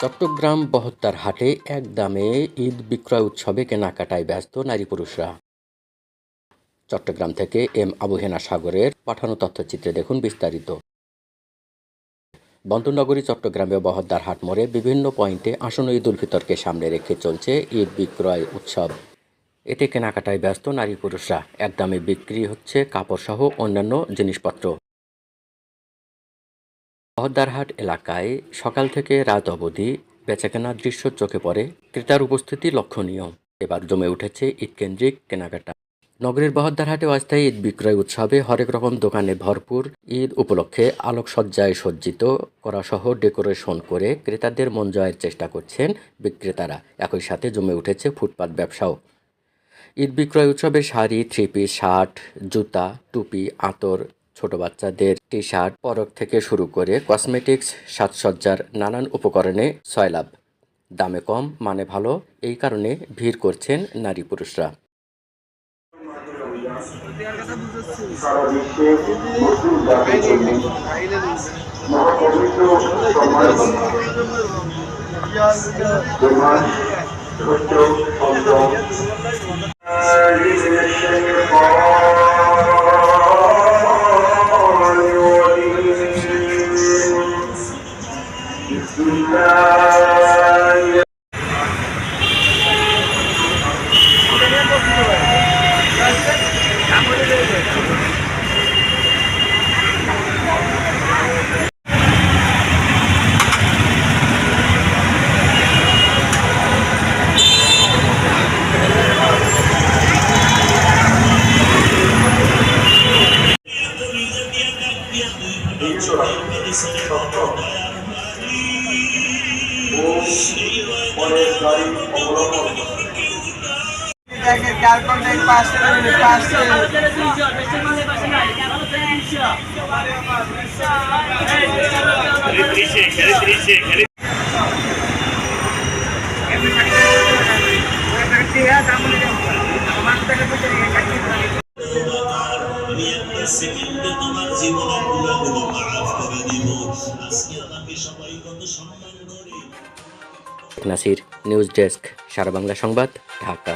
চট্টগ্রাম বহদ্দার হাটে এক দামে ঈদ বিক্রয় উৎসবে কেনাকাটায় ব্যস্ত নারী পুরুষরা। চট্টগ্রাম থেকে এম আবু হেনা সাগরের পাঠানো তথ্যচিত্রে দেখুন বিস্তারিত। বন্দরনগরী চট্টগ্রামে বহদ্দার হাট মোড়ে বিভিন্ন পয়েন্টে আসন্ন ঈদ উল ফিতরকে সামনে রেখে চলছে ঈদ বিক্রয় উৎসব। এতে কেনাকাটায় ব্যস্ত নারী পুরুষরা। এক দামে বিক্রি হচ্ছে কাপড়সহ অন্যান্য জিনিসপত্র। বহদ্দারহাট এলাকায় সকাল থেকে রাত অবধি বেচাকেনার দৃশ্য চোখে পড়ে, ক্রেতার উপস্থিতি লক্ষণীয়। এবার জমে উঠেছে ঈদকেন্দ্রিক কেনাকাটা। নগরীর বহদ্দারহাটে অস্থায়ী ঈদ বিক্রয় উৎসবে হরেক রকম দোকানে ভরপুর। ঈদ উপলক্ষে আলোকসজ্জায় সজ্জিত করাসহ ডেকোরেশন করে ক্রেতাদের মন জয়ের চেষ্টা করছেন বিক্রেতারা। একই সাথে জমে উঠেছে ফুটপাত ব্যবসাও। ঈদ বিক্রয় উৎসবে শাড়ি, থ্রি পিস, শার্ট, জুতা, টুপি, আতর, ছোট বাচ্চাদের টি শার্ট, পরক থেকে শুরু করে কসমেটিক্স, সাজসজ্জার নানান উপকরণে সয়লাভ। দামে কম, মানে ভালো, এই কারণে ভিড় করছেন নারী পুরুষরা। সারা বিশ্বে মুসলিম জাতির জন্য মহাপবিত্র সম্মান সত্য সংযম নাসির, নিউজ ডেস্ক, সারা বাংলা সংবাদ, ঢাকা।